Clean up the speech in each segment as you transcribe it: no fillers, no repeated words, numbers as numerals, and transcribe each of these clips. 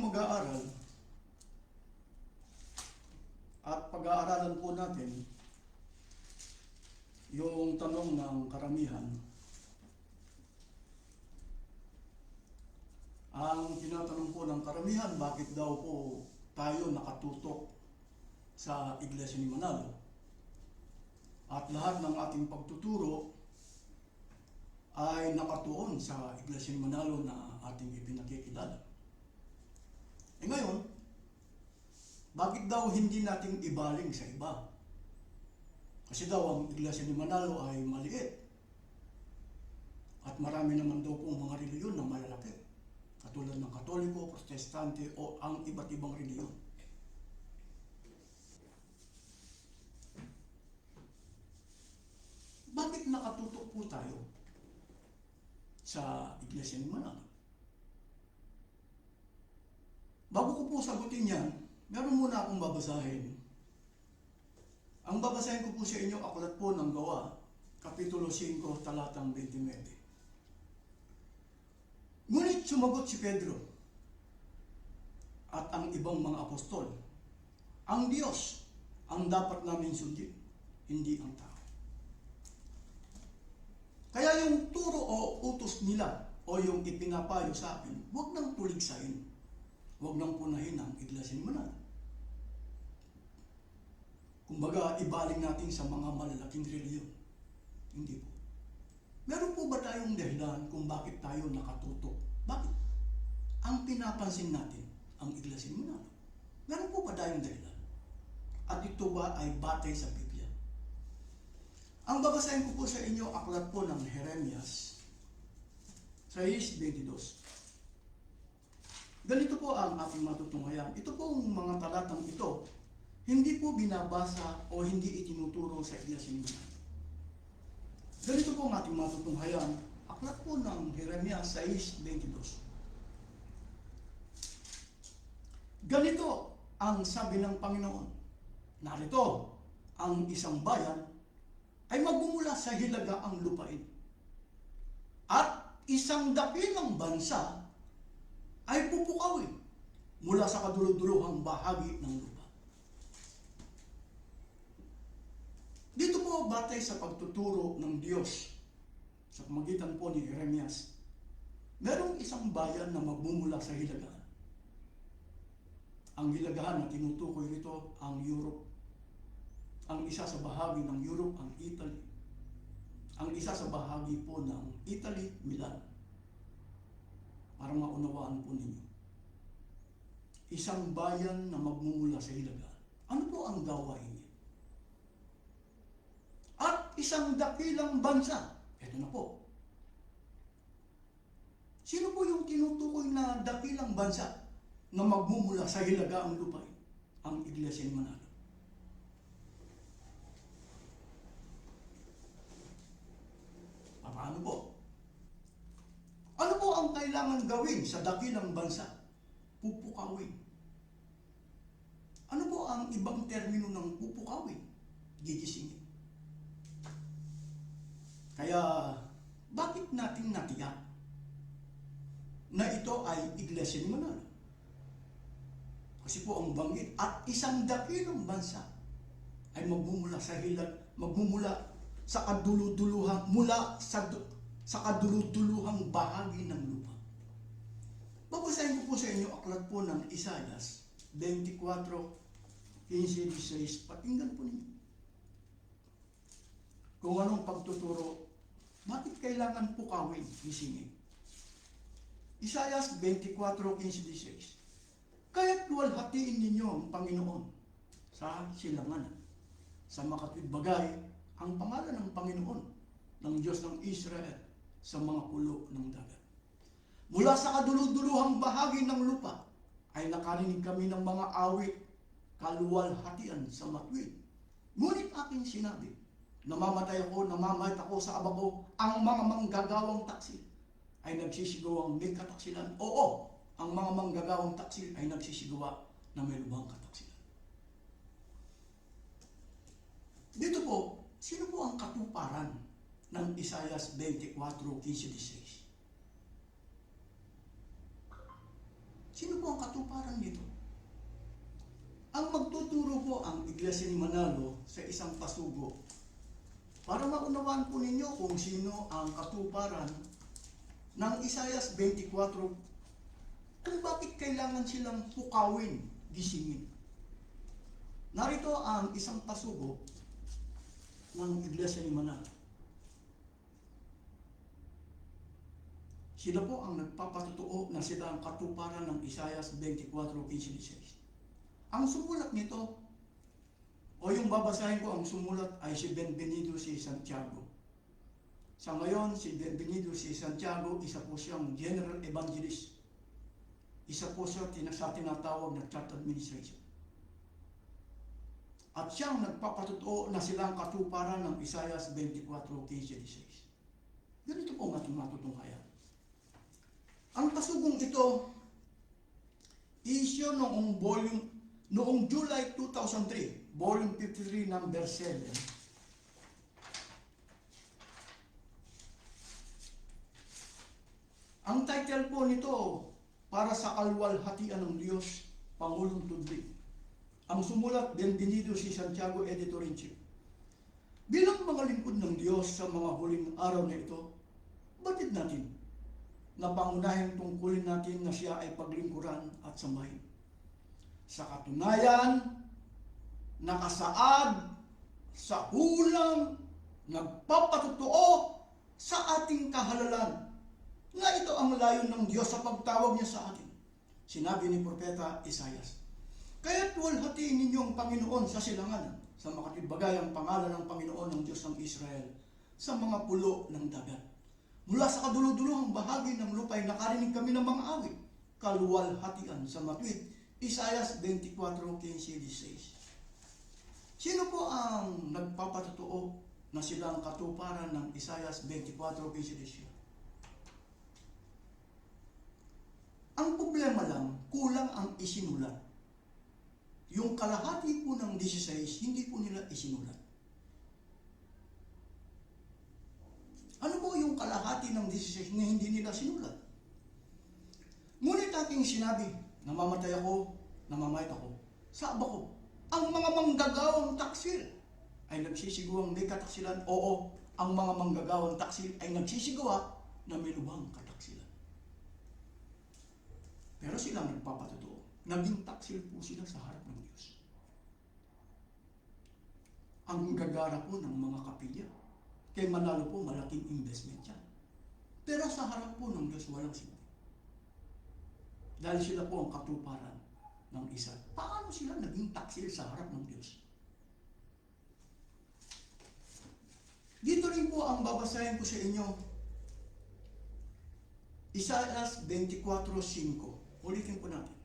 mag-aaral at pag-aaralan po natin yung tanong ng karamihan. Ang tinatanong po ng karamihan, bakit daw po tayo nakatutok sa Iglesia ni Manalo? At lahat ng ating pagtuturo ay nakatuon sa Iglesia ni Manalo na ating ipinakikilala. Ngayon, bakit daw hindi natin ibaling sa iba? Kasi daw ang Iglesia ni Manalo ay maliit. At marami naman daw pong mga reliyon na malalaki. Katulad ng Katoliko, Protestante o ang iba't ibang reliyon. Bakit nakatutok po tayo sa Iglesia ni Manalo? Bago ko po sagutin yan, meron muna akong babasahin. Ang babasahin ko po sa inyo, aklat po ng Gawa, Kapitulo 5, talatang 29. Ngunit sumagot si Pedro at ang ibang mga apostol, ang Diyos ang dapat namin sundin, hindi ang tao. Kaya yung turo o utos nila o yung ipinapayo sa akin, huwag nang tuligsain, huwag nang punahin ang Iglesia ni Manalo. Kumbaga, ibaling natin sa mga malalaking reliyon. Hindi po. Meron po ba tayong dahilan kung bakit tayo nakatutok? Bakit? Ang pinapansin natin, ang Iglesia ni Manalo. Meron po ba tayong dahilan? At ito ba ay batay sa Biblia? Ang babasahin ko po sa inyo, aklat po ng Jeremias 6:22. Ganito po ang ating matutunghayan. Ito pong mga talatang ito, hindi po binabasa o hindi itinuturo sa Iglesia ni Manalo. Ganito po ang ating matutunghayan. Aklat po ng Jeremias 6:22. Ganito ang sabi ng Panginoon. Narito, ang isang bayan ay magmumula sa hilaga ang lupain. At isang dakilang bansa ay pupukawin mula sa kaduluduluhang bahagi ng lupa. Dito po batay sa pagtuturo ng Diyos sa pamagitan po ni Jeremias, merong isang bayan na magmumula sa hilagahan. Ang hilagahan na tinutukoy rito ang Europe. Ang isa sa bahagi ng Europe, ang Italy. Ang isa sa bahagi po ng Italy, Milan. Para maunawaan po ninyo. Isang bayan na magmumula sa hilagahan. Ano po ang gawain niya? At isang dakilang bansa. Ito na po. Sino po yung tinutukoy na dakilang bansa na magmumula sa hilagaang lupain? Ang Iglesia ni Manalo. Paano po? Ano po ang kailangan gawin sa dakilang bansa? Pupukawin. Ano po ang ibang termino ng pupukawin? Gigisingin. Kaya, bakit natin natiyak na ito ay Iglesia ni Manalo? Kasi po ang banggit, at isang dakilang bansa ay magmumula sa magmumula sa kaduluduluhang, sa kaduluduluhang bahagi ng lupa. Babasahin ko po sa inyo aklat po ng Isaias 24:15-16. Pakinggan po ninyo. Kung anong pagtuturo, bakit kailangan pukawin, gisingin? Isaias 24:15-16. Kaya't luwalhatiin ninyo ang Panginoon sa silanganan, sa makatwid bagay, ang pangalan ng Panginoon, ng Diyos ng Israel, sa mga pulo ng dagat. Mula sa kaduluduluhang bahagi ng lupa, ay nakarinig kami ng mga awit, kaluwalhatian sa matwid. Ngunit aking sinabi, namamatay ako sa aba ko, ang mga manggagawang taksil ay nagsisigawang may kataksilan. Oo, ang mga manggagawang taksil ay nagsisigawa na may lubhang kataksilan. Dito po, sino po ang katuparan ng Isaias 24:15-16? Sino po ang katuparan nito? Ang magtuturo po ang Iglesia ni Manalo sa isang pasugo para maunawaan po ninyo kung sino ang katuparan ng Isaias 24, kung bakit kailangan silang pukawin, gisingin. Narito ang isang pasugo ng Iglesia ni Manalo. Sila po ang nagpapatutuo na sila ang katuparan ng Isaias 24:15-16. Ang sumulat nito, o yung babasahin ko, ang sumulat ay si Benvenido C. Santiago. Sa ngayon, si Benvenido C. Santiago, isa po siyang General Evangelist. Isa po siya sa tinatawag na Church Administration. At siyang nagpapatutuo na sila ang katuparan ng Isaias 24:15-16. Ganito po ang ating matutunghayan. Ang pasugong ito, issue noong July 2003, volume 53, number 7. Ang title po nito, para sa kalwalhatian ng Diyos, Pangulong Tudling. Ang sumulat, Benvenido C. Santiago, Editor-in-Chief. Bilang mga lingkod ng Diyos sa mga huling araw na ito, batid natin na pangunahing tungkulin natin na siya ay paglingkuran at samahin. Sa katunayan, nakasaad sa hulang nagpapatutuo sa ating kahalalan na ito ang layon ng Diyos sa pagtawag niya sa atin. Sinabi ni Propeta Isaias, kaya't luwalhatiin ninyong Panginoon sa silangan, sa makatibagay ang pangalan ng Panginoon ng Diyos ng Israel, sa mga pulo ng dagat. Mula sa kaduluduluhang bahagi ng lupa'y nakarinig kami ng mga awit, kaluwalhatian sa matwid, Isaias 24:15-16. Sino po ang nagpapatutuo na silang katuparan ng Isaias 24:15-16? Ang problema lang, kulang ang isinulat. Yung kalahati po ng 16, hindi po nila isinulat. Ano po yung kalahati ng 16 na hindi nila sinulat? Ngunit aking sinabi, namamatay ako, namamayat ako. Saab ako, ang mga manggagawang taksil ay nagsisiguang may kataksilan. Oo, ang mga manggagawang taksil ay nagsisigawa na may lubhang kataksilan. Pero sila nagpapatutuo. Naging taksil po sila sa harap ng Diyos. Ang gagara po ng mga kapilya, kay Manalo po malaking investment yan. Pero sa harap po ng Diyos walang sinabi. Dahil sila po ang katuparan ng isa. Paano sila naging taksil sa harap ng Diyos? Dito rin po ang babasahin ko sa inyo. Isaias 24:5. Ulitin po natin.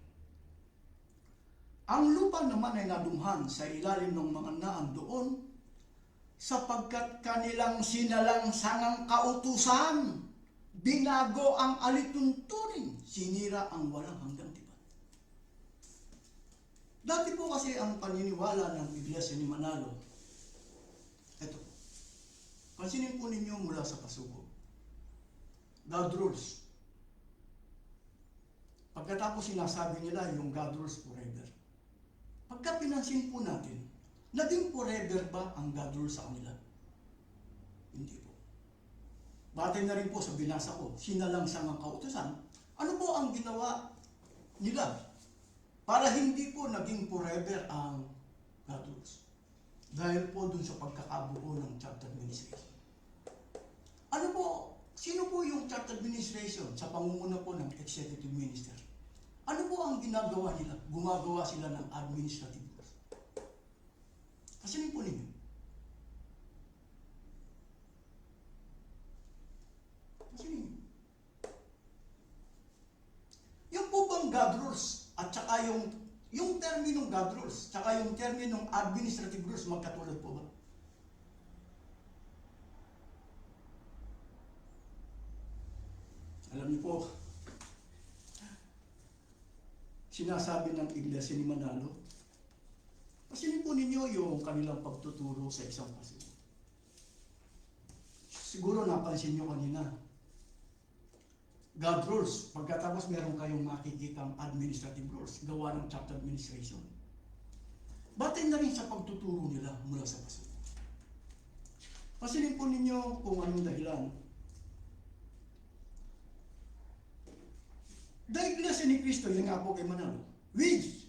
Ang lupa naman ay nadumhan sa ilalim ng mga naan doon, sapagkat kanilang sinalangsangang kautusan, binago ang alituntunin, sinira ang walang hanggang tipan. Dati po kasi ang paniniwala ng Iglesia ni Manalo, ito, pansinin po ninyo mula sa pasugo. God rules. Pagkatapos sinasabi nila yung God rules forever. Pagka pinansin po natin, naging forever ba ang God rules sa kanila? Hindi po. Batay na rin po sa binasa ko, sinalangsang ang kautusan. Ano po ang ginawa nila para hindi po naging forever ang God rules? Dahil po dun sa pagkakabuo ng church administration. Ano po, sino po yung church administration sa pangunguna po ng executive minister? Ano po ang ginagawa nila? Gumagawa sila ng administrative rules. Kasi po ninyo. Kasi ninyo. Yung po bang God rules at saka yung terminong God rules, saka yung terminong administrative rules, magkatulad po ba? Alam niyo po, sinasabi ng Iglesia ni Manalo, pasinin po ninyo yung kanilang pagtuturo sa isang pasugo. Siguro napansin nyo kanina, God rules. Pagkatapos meron kayong makikitang administrative rules, gawa ng chapter administration. Batay na rin sa pagtuturo nila mula sa paso. Pasilin po ninyo kung anong dahilan. The Iglesia ni Cristo, yung nga po kay Manalo, which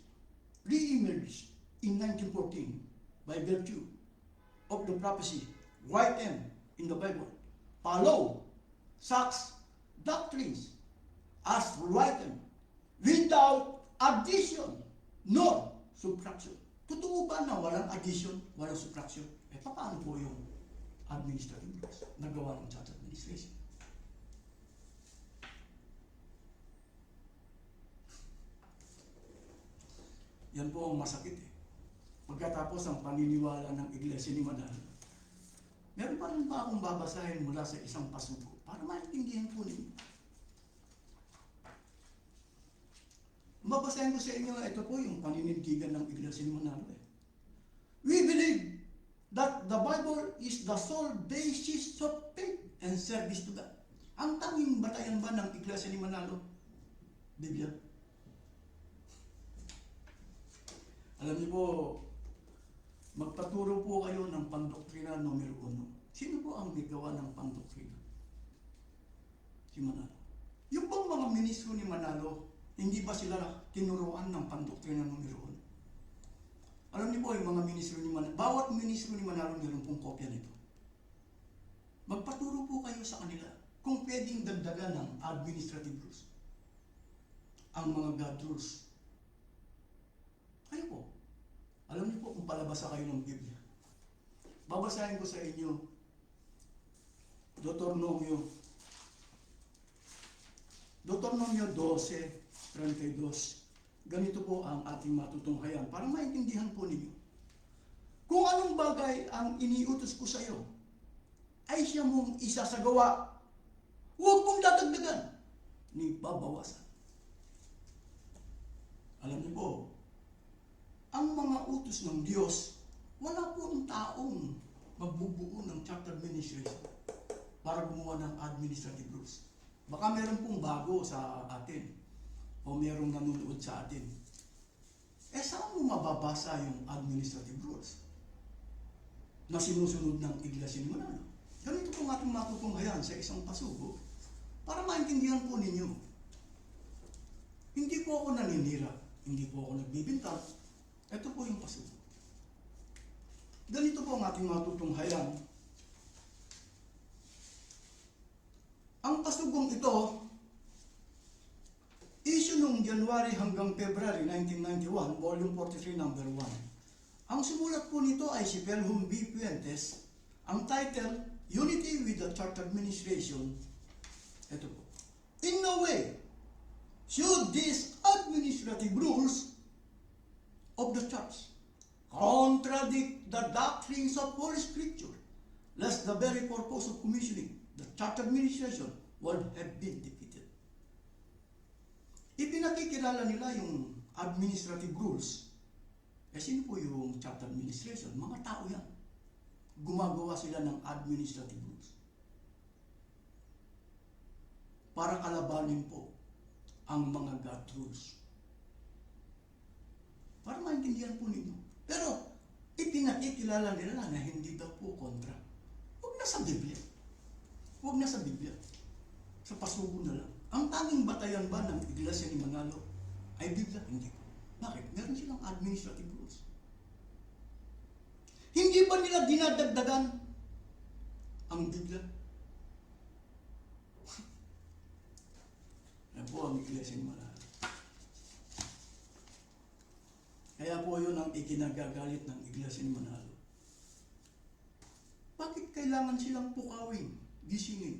re-emerged in 1914 by virtue of the prophecy, written in the Bible, follow such doctrines as written without addition nor subtraction. Totoo ba na walang addition, walang subtraction? Paano po yung administrative rules na gawa ng church administration? Yan po ang masakit Pagkatapos ang paniniwala ng Iglesia ni Manalo, meron pa rin ba akong babasahin mula sa isang pasuko para maintindihan po ninyo. Mabasahin ko sa inyo, ito po yung paninindigan ng Iglesia ni Manalo. We believe that the Bible is the sole basis of faith and service to God. Ang tanging batayan ba ng Iglesia ni Manalo? Biblia. Alam niyo po, magpaturo po kayo ng pandoktrina numero 1. Sino po ang may gawa ng pandoktrina? Si Manalo. Yung bang mga ministro ni Manalo, hindi ba sila tinuruan ng pandoktrina numero 1? Alam niyo po, yung mga ministro ni Manalo, bawat ministro ni Manalo meron pong kopya nito. Magpaturo po kayo sa kanila kung pwedeng dagdagan ng administrative rules, ang mga God rules. Kayo po. Alam niyo po kung palabasa kayo ng Biblia. Babasahin ko sa inyo, Deuteronomio 12:32. Ganito po ang ating matutunghayan para maintindihan po ninyo. Kung anong bagay ang iniutos ko sa iyo, ay siya mong isasagawa. Huwag mong dadagdagan, ni babawasan. Alam niyo po, ang mga utos ng Diyos, wala po ang taong magbubuo ng chapter administration para gumawa ng administrative rules. Baka meron pong bago sa atin o merong nanonood sa atin. Saan mo mababasa yung administrative rules na sinusunod ng Iglesia ni Manalo? Ganito po ating matutunghayan sa isang pasugo para maintindihan po ninyo. Hindi po ako naninira, hindi po ako nagbibintang. Ito po yung pasugo. Ganito po ang ating matutunghayan. Ang pasugong ito, issue noong January hanggang February 1991, volume 43, number 1. Ang sumulat po nito ay si Pelhum B. Fuentes. Ang title, Unity with the Church Administration. Ito po. In no way should these administrative rules of the church contradict the doctrines of Holy Scripture, lest the very purpose of commissioning the church administration would have been defeated. Ipinakikilala nila yung administrative rules. Sino po yung church administration? Mga tao yan. Gumagawa sila ng administrative rules para kalabanin po ang mga God rules. Para maintindihan po ninyo. Pero, ipinakikilala nila na hindi daw po kontra. Huwag na sa Biblia. Huwag na sa Biblia. Sa pasugo na lang. Ang tanging batayan ba ng Iglesia ni Manalo ay Biblia? Hindi po. Bakit? Meron silang administrative rules. Hindi ba nila dinadagdagan ang Biblia? Yan po ang Iglesia ni Manalo. Kaya po yun ang ikinagagalit ng Iglesia ni Manalo. Bakit kailangan silang pukawin, gisingin?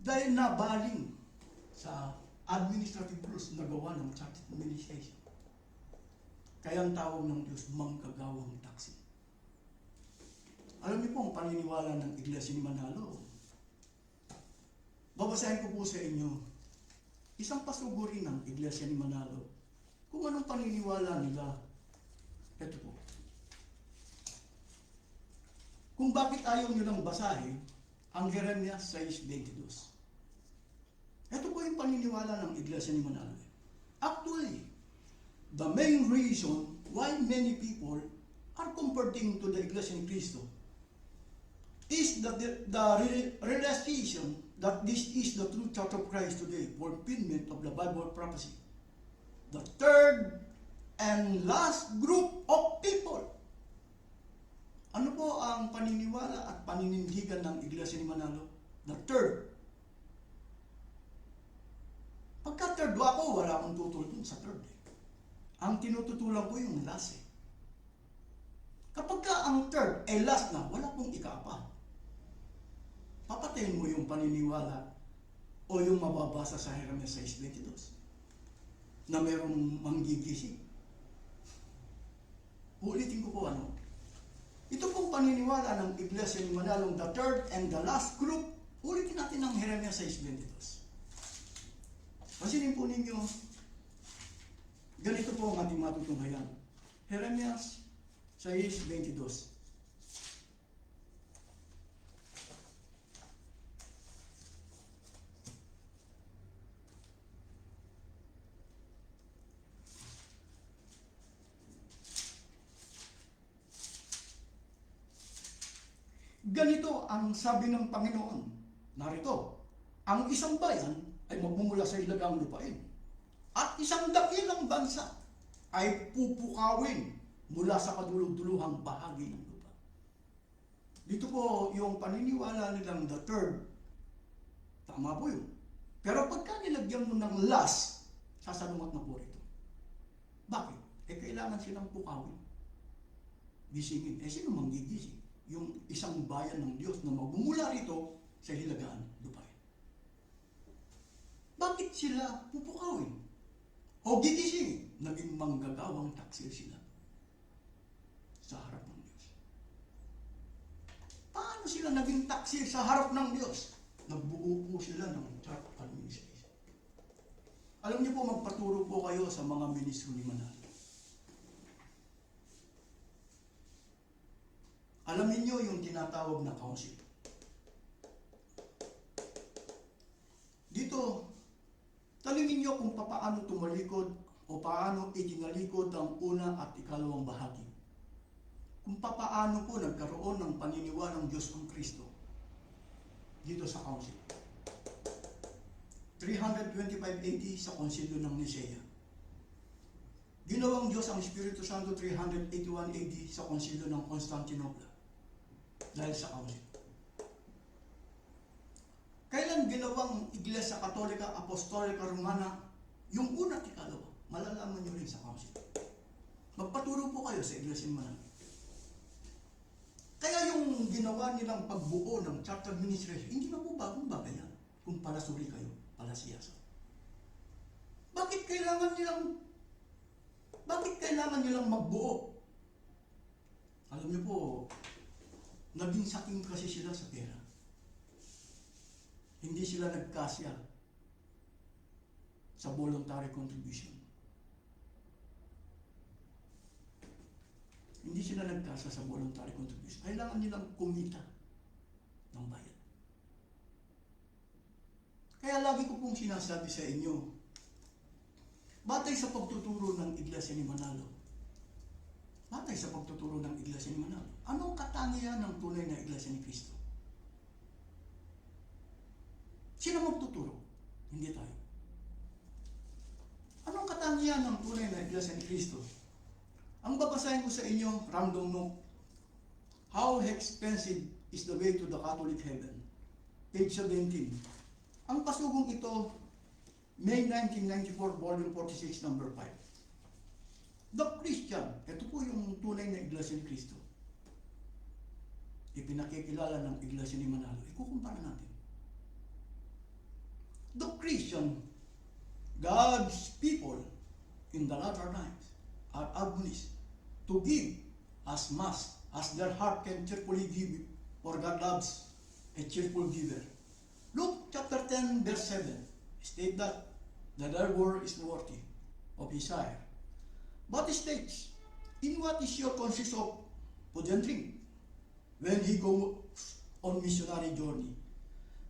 Dahil nabaling sa administrative rules na gawa ng church administration. Kaya ang tawag ng Diyos, manggagawang taksi. Alam niyo po ang paniniwala ng Iglesia ni Manalo. Babasahin ko po sa inyo, isang pasugo rin ng Iglesia ni Manalo. Kung anong paniniwala nila, ito po. Kung bakit ayaw nilang basahin ang Jeremias 6:22. Ito po yung paniniwala ng Iglesia ni Manalo. Actually, the main reason why many people are converting to the Iglesia ni Cristo is that the realization that this is the true church of Christ today, fulfillment of the Bible prophecy. The third and last group of people. Ano po ang paniniwala at paninindigan ng Iglesia ni Manalo? The third. Pagka third ako, wala akong tutulad dun sa third. Ang tinututulan ko yung last. Kapag ka ang third ay last na, wala pong ika-apa. Papatayin mo yung paniniwala o yung mababasa sa Jeremias 6:22 na merong manggigising. Ulitin ko po ano. Ito pong paniniwala ng Iglesia ni Manalong, the third and the last group. Ulitin natin ang Jeremias 6:22. Pansinin po ninyo, ganito po ang ating matutunghayan. Jeremias 6:22. Ganito ang sabi ng Panginoon. Narito, ang isang bayan ay magmumula sa ilagang lupain. At isang dakilang bansa ay pupukawin mula sa kadulog-duluhang bahagi ng lupa. Dito po yung paniniwala nilang the third. Tama po yun. Pero pagka nilagyan mo ng last, sasalungat na po rito. Bakit? Kailangan silang pukawin. Gisingin. Sino manggigising? Yung isang bayan ng Diyos na magmumula rito sa hilagaan lupain. Bakit sila pupukawin? O gigising? Naging manggagawang taksil sila sa harap ng Diyos. Paano sila naging taksil sa harap ng Diyos? Nagbuo po sila ng church administration. Alam niyo po, magpaturo po kayo sa mga ministro ni Manalo. Alamin niyo yung tinatawag na council. Dito, talingin niyo kung paano tumalikod o paano itinalikod ang una at ikalawang bahagi. Kung paano po nagkaroon ng paniniwalang Diyos ang Kristo dito sa council. 325 AD sa konsilyo ng Nicea. Ginawang Diyos ang Espiritu Santo 381 AD sa konsilyo ng Constantinople. Dahil sa council. Kailan ginawang Iglesia Katolika, Apostolika, Romana, yung una at ikalawa, malalaman nyo rin sa council. Magpaturo po kayo sa Iglesia ni Manalo. Kaya yung ginawa nilang pagbuo ng church administration, hindi na po bagong bagay yan. Kung palasuri kayo, palasiyasa. Bakit kailangan nilang magbuo? Alam niyo po, naging saking kasi sila sa pera. Hindi sila nagkasya sa voluntary contribution. Hindi sila nagkasya sa voluntary contribution. Kailangan nilang kumita ng bayan. Kaya lagi ko pong sinasabi sa inyo, batay sa pagtuturo ng Iglesia ni Manalo, batay sa pagtuturo ng Iglesia ni Manalo, anong katangian ng tunay na Iglesia ni Cristo? Sino magtuturo? Hindi tayo. Anong katangian ng tunay na Iglesia ni Cristo? Ang babasahin ko sa inyo, random note. How expensive is the way to the Catholic heaven? Page 17. Ang pasugong ito, May 1994, volume 46, number 5. The Christian, ito po yung tunay na Iglesia ni Cristo. Ipinakikilala ng Iglesia ni Manalo. Ikukumpara natin. The Christian, God's people in the latter times are admonished to give as much as their heart can cheerfully give, for God loves a cheerful giver. Luke chapter 10, verse 7 state that the devil is worthy of his hire. But it states, in what is your conscience of food and drink when he goes on missionary journey?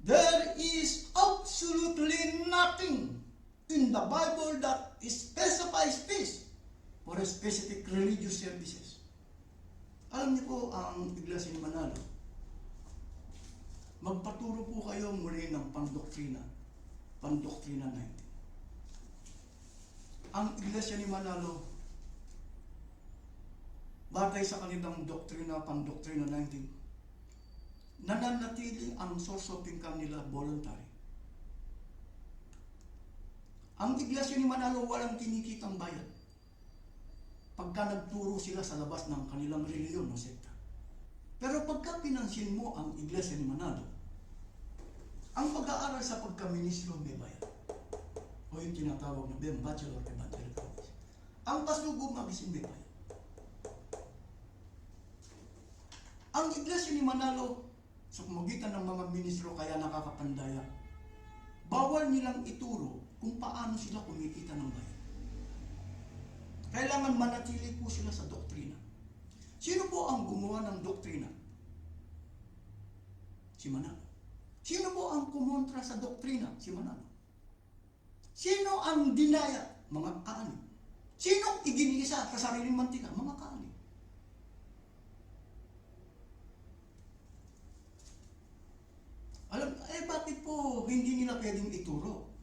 There is absolutely nothing in the Bible that specifies this for a specific religious services. Alam niyo po ang Iglesia ni Manalo, magpaturo po kayo muli ng pandoktrina 19. Ang Iglesia ni Manalo, batay sa kanilang doktrina, pandoktrina 19, nananatili ang source of income nila voluntary. Ang Iglesia ni Manalo walang kinikitang bayad pagka nagturo sila sa labas ng kanilang reliyon o sekta. Pero pagka pinansin mo ang Iglesia ni Manalo, ang pag-aaral sa pagkaministro may bayad. O yung tinatawag na Bachelor of Evangelical. Ang pasugo magisin may bayad. Ang Iglesia ni Manalo, sa pamagitan ng mga ministro kaya nakakapandaya, bawal nilang ituro kung paano sila kumikita ng bayan. Kailangan manatili po sila sa doktrina. Sino po ang gumawa ng doktrina? Si Manalo. Sino po ang kumontra sa doktrina? Si Manalo. Sino ang dinaya? Mga kaanib. Sino iginisa sa sariling mantika? Mga kaanib. Bakit po hindi nila pwedeng ituro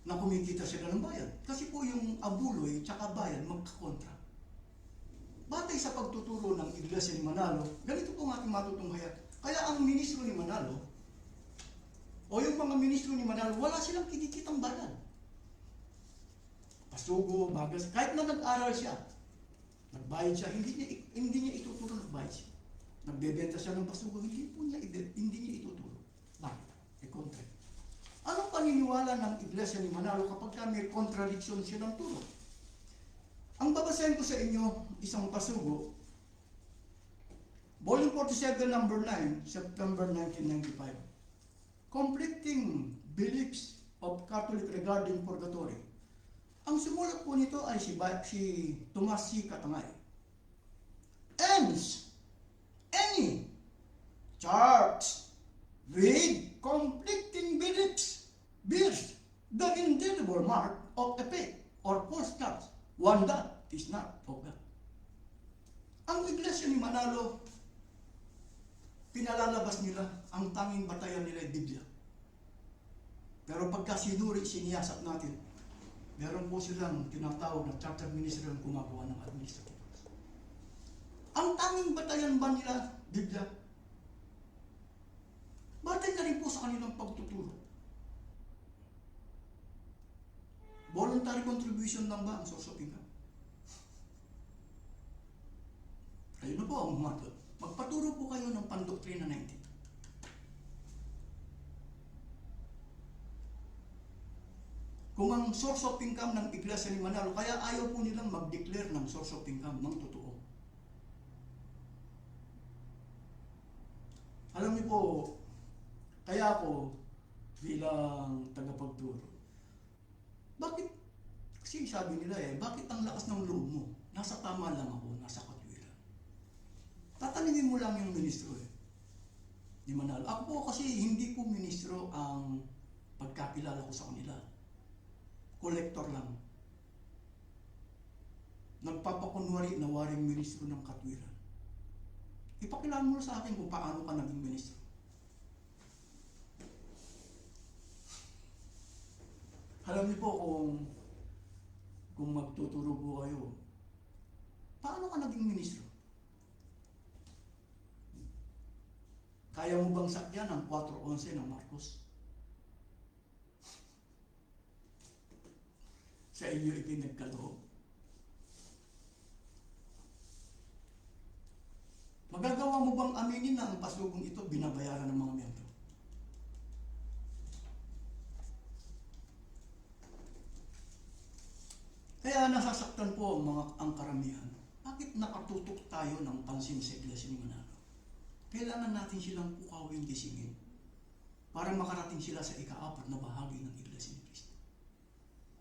na kumikita sila ng bayan? Kasi po yung abuloy tsaka bayan magkakontra. Batay sa pagtuturo ng Iglesia ni Manalo, ganito po ang ating matutunghayan. Kaya ang ministro ni Manalo, o yung mga ministro ni Manalo, wala silang kinikitang bayan. Pasugo, bagas, kahit na nag-aral siya, nagbayad siya, hindi niya ituturo nagbayad siya. Nagbebenta siya ng pasugo, hindi niya ituturo. Bakit? Kontra. Anong paniniwala ng Iglesia ni Manalo kapag may contradiction siya ng turo? Ang babasahin ko sa inyo, isang pasugo, Volume 47, number 9, September 1995. Conflicting beliefs of Catholic regarding purgatory. Ang sumulat po nito ay si Tomas C. Katangay. Ends any church with conflicting beliefs bears the indelible mark of a fake or false gods, one that is not of God. Ang Iglesia ni Manalo, pinalalabas nila, ang tanging batayan nila ay Biblia. Pero pagka siniyasat natin, meron po silang tinatawag na charter ministry ang gumagawa ng administrative. Ang tanging batayan ba nila, Biblia? Batay na rin po sa kanilang pagtuturo. Voluntary contribution lang ba ang source of income? Ayun na po ang umatod. Magpaturo po kayo ng pandoktrina 19. Kung ang source of income ng Iglesia ni Manalo, kaya ayaw po nilang mag-declare ng source of income ng totoo. Alam niyo po, kaya ako bilang tagapagturo, bakit? Kasi sabi nila bakit ang lakas ng loob mo? Nasa tama lang ako, nasa katwiran. Tatanungin mo lang yung ministro ni Manalo. Ako po kasi hindi ko ministro ang pagkakilala ko sa kanila. Kolektor lang. Nagpapakunwari na waring ministro ng katwiran. Ipakilala mo sa akin kung paano ka naging ministro. Alam niyo po kung magtuturo po kayo, paano ka naging ministro? Kaya mo bang sakyan ang 4:11 ng Marcos? Sa inyo ipinagkaloob. Magagawa mo bang aminin na ang pasugong ito binabayaran ng mga miyembro? Kaya nasasaktan po ang karamihan. Bakit nakatutok tayo ng pansin sa Iglesia ni Manalo? Kailangan natin silang pukawin, gisingin para makarating sila sa ika-4 na bahagi ng Iglesia ni Cristo.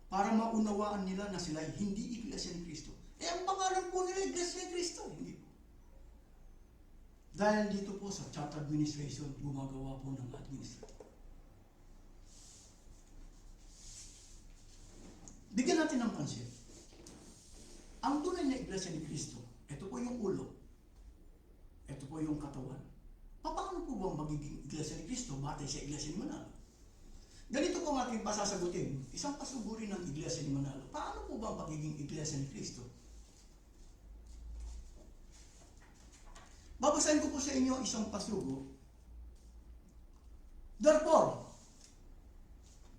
Para maunawaan nila na sila hindi Iglesia ni Cristo. Ang pangalan po nila Iglesia ni Cristo, hindi po. Dahil dito po sa church administration, gumagawa po ng administrative. Bigyan natin ng pansin. Ang tunay na iglesia ni Kristo, ito po yung ulo, ito po yung katawan. Paano po ba ang magiging iglesia ni Kristo batay sa iglesia ni Manalo? Ganito po ang ating pasasagutin. Isang pasuguri ng iglesia ni Manalo. Paano po ba ang pagiging iglesia ni Kristo? Babasahin ko po sa inyo isang pasugo. Therefore,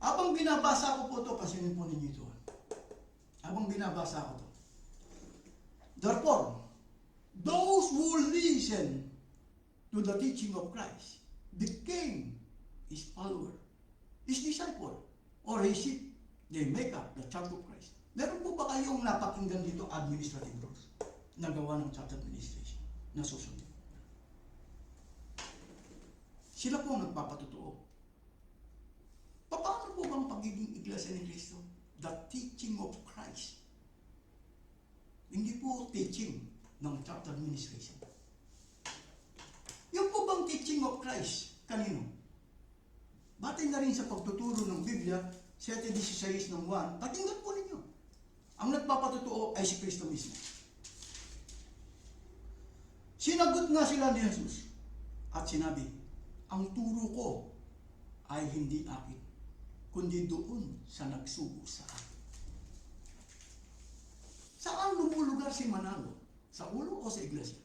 habang binabasa ko po ito, pasinin po ninyo ito. Habang binabasa ko ito. Therefore, those who listen to the teaching of Christ became his follower, his disciple, or his sheep. They make up the church of Christ. Meron po ba kayong napakinggan dito administrative rules na gawa ng church administration na susunod? Sila po ang nagpapatotoo. Paano po bang pagiging iglesia ni Kristo? The teaching of Christ. Hindi po teaching ng church administration. Yung po bang teaching of Christ, kanino? Batay na rin sa pagtuturo ng Biblia, 7:16 ng 1, pakinggan po ninyo. Ang nagpapatotoo ay si Kristo mismo. Sinagot nga sila ni Jesus at sinabi, ang turo ko ay hindi akin, kundi doon sa nagsugo sa akin. Saan lumulugar si Manalo? Sa ulo o sa iglesia?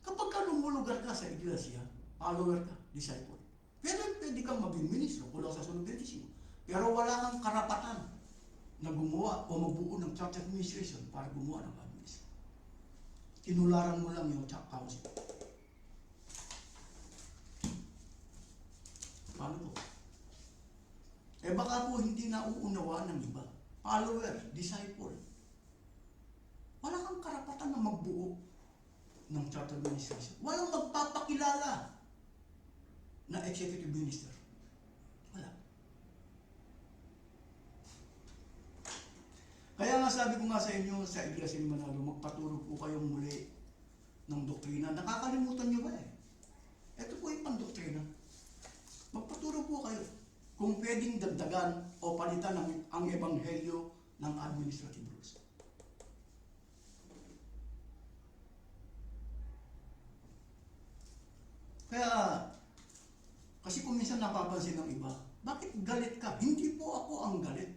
Kapag ka lumulugar ka sa iglesia, follower ka, disciple. Pero pwede kang maging ministro, Kolosas 1:25. Pero wala kang karapatan na gumawa o mabuo ng church administration para gumawa ng administration. Tinularan mo lang yung church council. Paano po? Baka po hindi nauunawaan ng iba. Follower, disciple. Wala kang karapatan na magbuo ng church administration. Walang magpapakilala na executive minister. Wala. Kaya nga sabi ko nga sa inyo sa iglesia ni Manalo, magpaturo po kayong muli ng doktrina. Nakakalimutan nyo ba eh? Ito po yung pandoktrina. Magpaturo po kayo kung pwedeng dagdagan o palitan ang ebanghelyo ng administrative rules. Kaya, kasi kung minsan napapansin ng iba, bakit galit ka? Hindi po ako ang galit.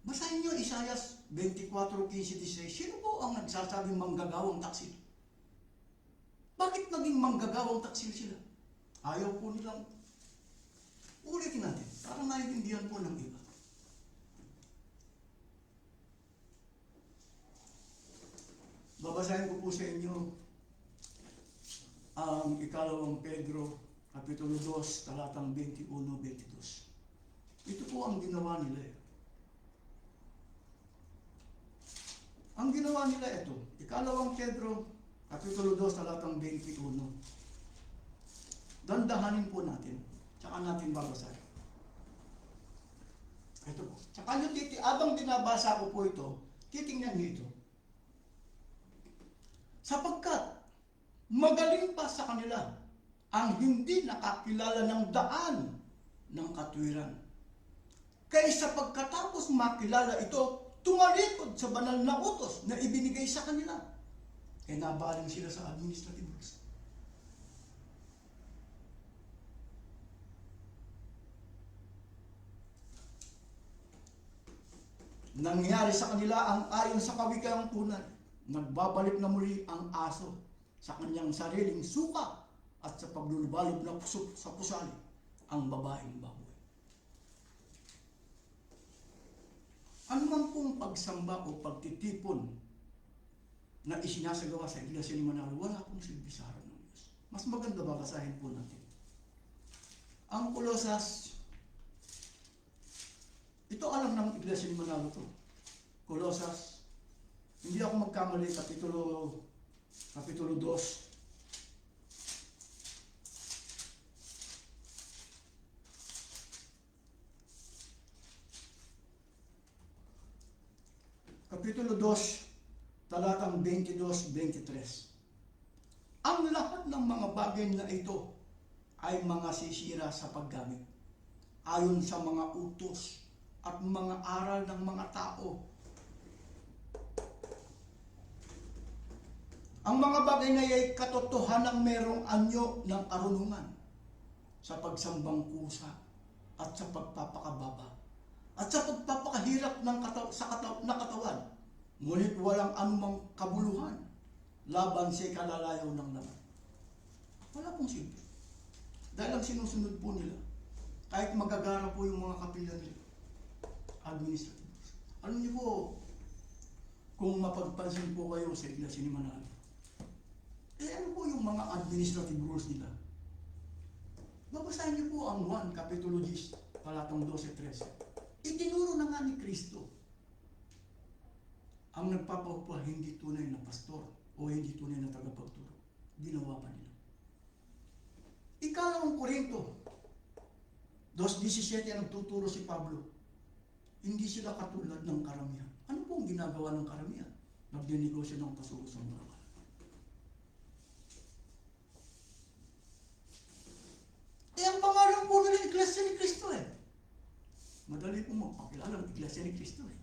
Basahin nyo Isaias 24:15-16. Sino po ang nagsasabing manggagawang taksil? Bakit naging manggagawang taksil sila? Ayaw po nilang. Ulitin natin, para naiintindihan po ng iba. Babasahin ko po sa inyo ang ikalawang Pedro, Kapitulo 2, talatang 21-22. Ito po ang ginawa nila eh. Ang ginawa nila ito, ikalawang Pedro, Kapitulo 2, talatang 21. Dandahanin po natin, tsaka natin babasahin. Ito po. Tsaka nyo abang binabasa ko po ito, titingnan nyo ito. Sapagkat magaling pa sa kanila ang hindi nakakilala ng daan ng katwiran. Kaysa pagkatapos makilala ito, tumalikod sa banal na utos na ibinigay sa kanila. Kaya nabaling sila sa administrative rules. Nangyari sa kanila ang ayon sa kawikang punan. Nagbabalik na muli ang aso sa kanyang sariling suka at sa paglulubalog na sa pusali ang babaeng baboy. Ano man pong pagsamba o pagtitipon na isinasagawa sa iglesia ni Manalo, wala pong silbi sa harap ng Diyos. Mas maganda babasahin po natin. Ang Kolosas, ito alam ng iglesia ni Manalo to. Kolosas, hindi ako magkamali, Kapitulo 2. Kapitulo 2, talatang 22-23. Ang lahat ng mga bagay na ito ay mga sisira sa paggamit, ayon sa mga utos at mga aral ng mga tao. Ang mga bagay na ay katotohanang merong anyo ng karunungan sa pagsambang kusa at sa pagpapakababa at sa pagpapakahirap ng katawan. Ngunit walang anumang kabuluhan laban sa kalalayaw ng laman. Wala pong silbi. Dahil ang sinusunod po nila, kahit magagara po yung mga kapilya nila, administrative. Alam niyo po, kung mapagpansin po kayo sa Iglesia ni Manalo, ano po yung mga administrative rules nila? Babasahin niyo po ang 1 Kapitulo 10, talatang 12-13. Itinuro na nga ni Kristo ang nagpapaupa hindi tunay na pastor o hindi tunay na tagapagturo. Ginawa pa nila. Ikalawang Korinto 2:17 ang tuturo si Pablo. Hindi sila katulad ng karamihan. Ano po ang ginagawa ng karamihan? Nagdinegosyo ng pasuko sa moral. Ang pangalan po nila Iglesia ni Cristo eh. Madali po magpakilala ng Iglesia ni Cristo eh.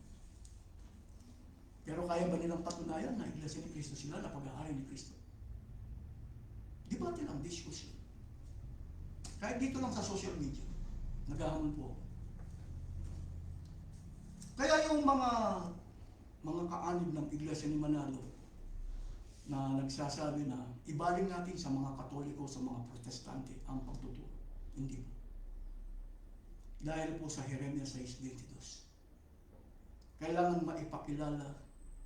Pero kaya ba nilang patunayan na Iglesia ni Cristo sila na pag-aari ni Cristo? Di ba din ang diskusyon? Kahit dito lang sa social media, naghahamon po ako. Kaya yung mga kaanib ng Iglesia ni Manalo na nagsasabi na ibaling natin sa mga Katoliko, sa mga Protestante ang pagtuturo. Hindi po. Dahil po sa Jeremias 6:22. Kailangan maipakilala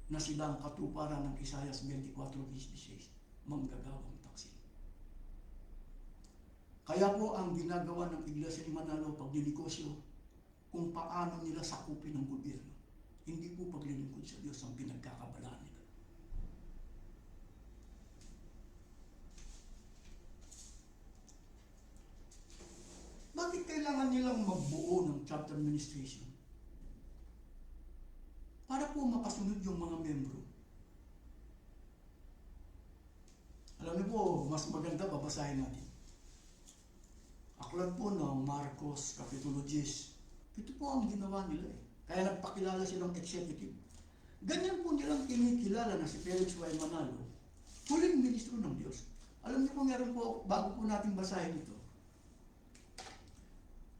na sila ang katuparan ng Isaias 24:16, manggagawang taksil. Kaya po ang ginagawa ng Iglesia ni Manalo pagdidikosyo kung paano nila sakupin ang gobyerno. Hindi po paglilingkod sa Diyos ang pinagkakabalaan nila. Bakit kailangan nilang magbuo ng chapter administration? Para po makasunod yung mga membro. Alam niyo po, mas maganda babasahin natin. Aklat po ng Marcos, Kapitulo 10. Ito po ang ginawa nila eh. Kaya nagpakilala silang executive. Ganyan po nilang kinikilala na si Felix Y. Manalo, huling ministro ng Diyos. Alam niyo po, meron po, bago po natin basahin ito,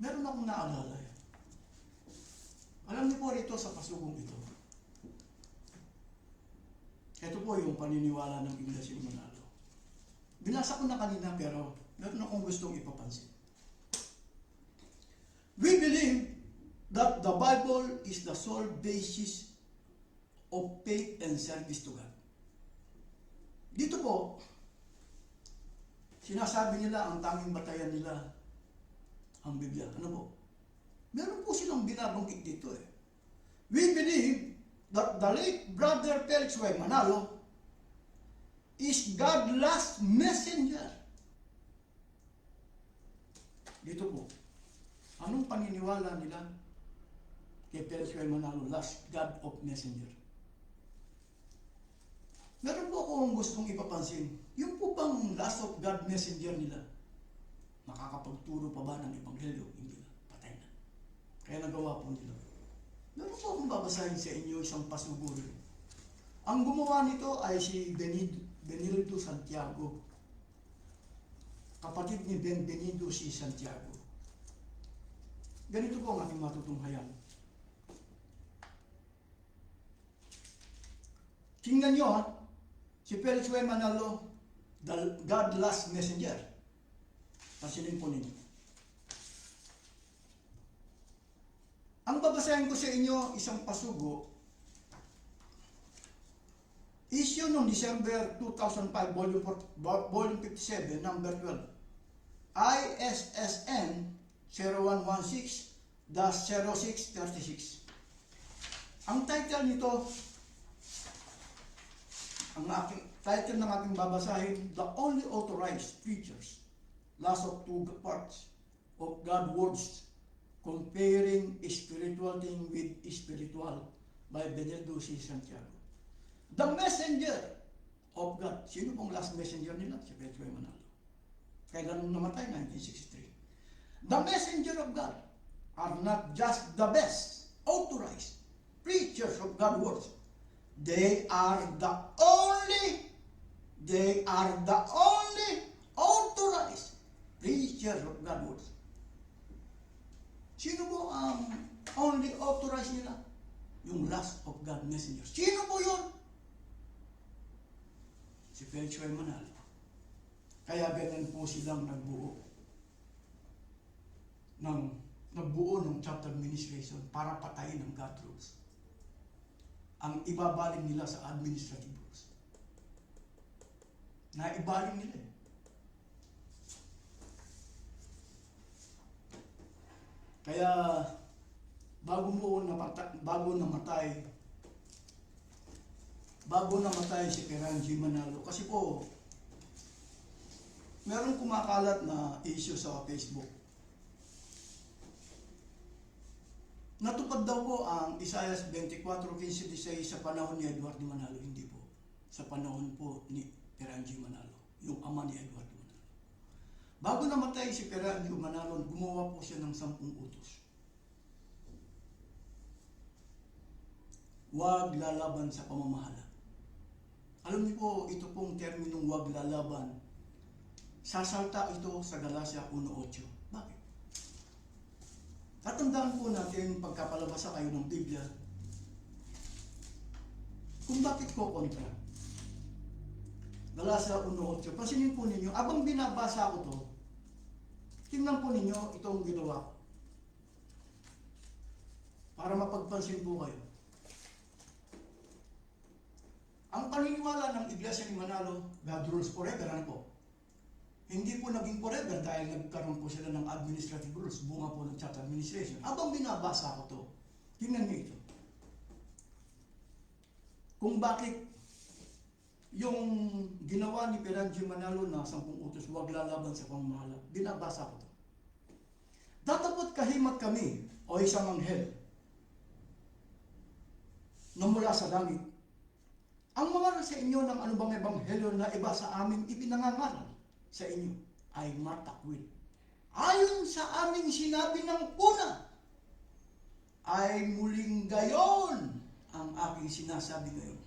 meron akong naalala yan. Alam niyo po rito sa pasugong ito. Ito po yung paniniwala ng Iglesia ni Manalo. Binasa ko na kanina pero meron akong gustong ipapansin. We believe that the Bible is the sole basis of faith and service to God. Dito po, sinasabi nila ang tanging batayan nila ang Biblia. Ano po? Meron po silang binabanggit dito eh. We believe that the late brother Felix Y. Manalo is God's last messenger. Dito po. Anong paniniwala nila kay Felix Y. Manalo, last God of messenger? Meron po akong gustong ipapansin. Yung po bang last of God messenger nila, makakapagturo pa ba ng Ebanghelyo? Hindi na. Patay na. Kaya nagawa po nila. Meron po akong babasahin sa inyo isang pasuguro. Ang gumawa nito ay si Benildo Santiago. Kapatid ni Benvenido si Santiago. Ganito po ang ating matutunghayan. Tingnan nyo ha. Si Felix Y. Manalo, the God last messenger. Pasilin po ninyo. Ang babasahin ko sa inyo, isang pasugo, issue noong December 2005, volume 57, number 12. ISSN 0116-0636. Ang title nito, ang title ng aking babasahin, The Only Authorized Preachers, Last of Two Parts of God's Words, Comparing Spiritual Thing with Spiritual, by Benildo C. Santiago. The Messenger of God. Sino pong last messenger nila? Si Pedro Manalo. Kailan namatay? 1963. The Messenger of God are not just the best, authorized preachers of God's words. They are the only authorized preachers of God's words. Sino po ang only authorized nila? Yung last of God messengers. Sino po yun? Si Felix Y. Manalo. Kaya ganyan po silang nagbuo ng chapter administration para patayin ang God rules. Ang ibabaling nila sa administrative rules. Naibaling nila eh. Kaya bago namatay si Peran G. Manalo, kasi po merong kumakalat na issue sa Facebook. Natupad daw po ang Isaiah 24:15-16 sa panahon ni Edward Manalo. Hindi po. Sa panahon po ni Peran G. Manalo, yung ama ni Edward Manalo. Bago namatay si Peran G. Manalo, gumawa po siya ng 10 utos. Huwag lalaban sa pamamahala. Alam niyo po, ito pong terminong huwag lalaban, sasalta ito sa Galacia 1:8. Bakit? Tatandaan po natin pagkapalabasa kayo ng Biblia, kung bakit ko kontra. Galacia 1:8. Pansinin po ninyo, abang binabasa ko to, tingnan po ninyo itong ginawa ko. Para mapagpansin po kayo. Ang paniniwala ng Iglesia ni Manalo, God rules forever, ano po? Hindi po naging forever dahil nagkaroon po sila ng administrative rules, bunga po ng chapter administration. Abang binabasa ko to, tingnan niyo ito. Kung bakit yung ginawa ni Peran G. Manalo na 10 utos, huwag lalaban sa pamamahala, binabasa ko to. Datapot kahimat kami, o isang anghel, na mula sa langit. Ang mga sa inyo ng anumang ebanghelyo na iba sa amin ipinangangaral sa inyo ay matakwil. Ayon sa aming sinabi ng una, ay muling gayon ang aking sinasabi ngayon.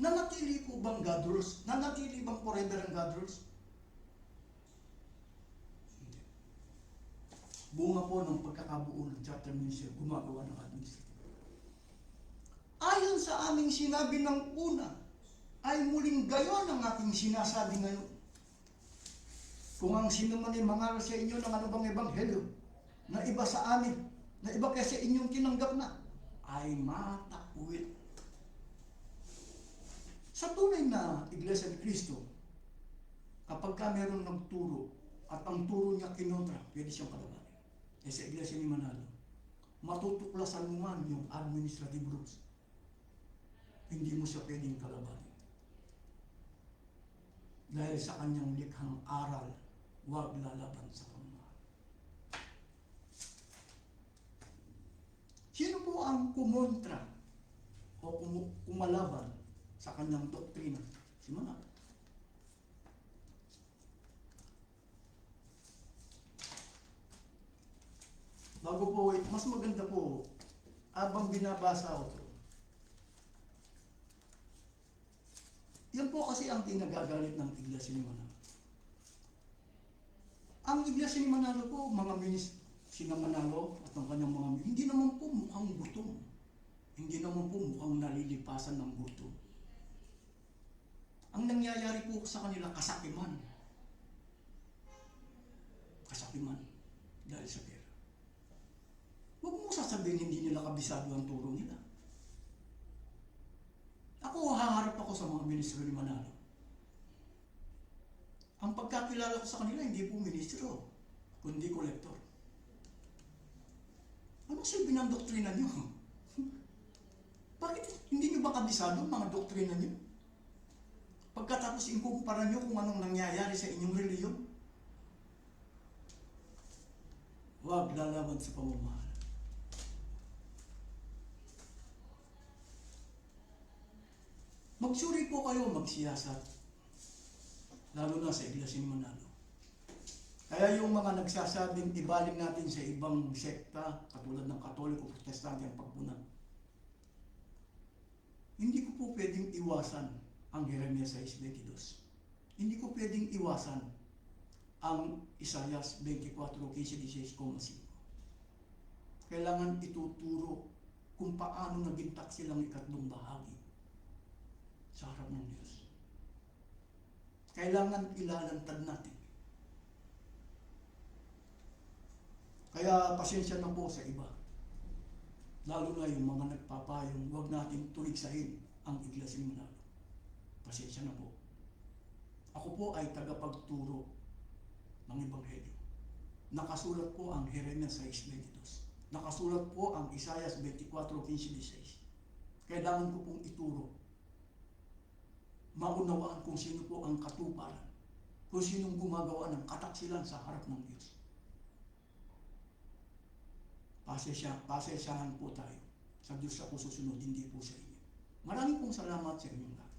Nanatili po bang God rules? Nanatili bang forever ang God rules? Hindi. Bunga po ng pagkakabuo ng chapter ministry, gumagawa ng administrative. Ayon sa aming sinabi ng una, ay muling gayon ang aking sinasabi ngayon. Kung ang sino man ay mangaral sa inyo ng ano bang ebanghelyo, na iba sa amin, na iba kasi inyong tinanggap na, ay matakwil. Sa tunay na Iglesia ni Cristo, kapag ka meron nagturo, at ang turo niya kinontra, pwede siyang kalabanin. Eh sa Iglesia ni Manalo, matutuklasan mo man yung administrative rules. Hindi mo siya pwedeng kalabanin. Dahil sa kanyang likhang aral, huwag lalaban sa pamamahala. Sino po ang kumontra o kumalaban sa kanyang doktrina? Si Manalo. Bago po, mas maganda po, abang binabasa ko to, yan po kasi ang tinagagalit ng Iglesia ni Manalo. Ang Iglesia ni Manalo po, mga sina Manalo at ang kanyang mga hindi naman po mukhang gutom. Hindi naman po mukhang nalilipasan ng gutom. Ang nangyayari po sa kanila, kasakiman. Kasakiman. Dahil sa pera. Huwag mo sasabihin hindi nila kabisado ang turo nila. Ako, haharap ako sa mga ministro ni Manalo. Ang pagkakilala ko sa kanila, hindi po ministro, kundi kolektor. Ano silbi ng doktrina nyo? Bakit hindi nyo ba kabisado ang mga doktrina nyo? Pagkatapos ikumpara nyo kung anong nangyayari sa inyong reliyon, huwag lalaban sa pamamahala. Magsuri po kayo magsiyasat, lalo na sa Iglesia ni Manalo. Kaya yung mga nagsasabing ibaling natin sa ibang sekta, katulad ng Katoliko, Protestante ang pagpuna, hindi ko po pwedeng iwasan ang Jeremias 6:22. Hindi ko pwedeng iwasan ang Isaias 24:15-16. Kailangan ituturo kung paano nagintak silang ikatlong bahagi sa harap ng Diyos. Kailangan ilalantad natin. Kaya pasensya na po sa iba. Lalo na yung mga nagpapayong, huwag natin tuligsahin ang Iglesia Manalo. Pasensya na po. Ako po ay tagapagturo ng Ebanghelyo. Nakasulat po ang Jeremias 6:22. Nakasulat po ang Isaiah 24:15-16. Kailangan ko pong ituro. Maunawaan kung sino po ang katuparan. Kung sinong gumagawa ng kataksilan sa harap ng Diyos. Pasensyahan po tayo. Sa Diyos ako susunod, hindi po sa inyo. Maraming pong salamat sa inyong lahat.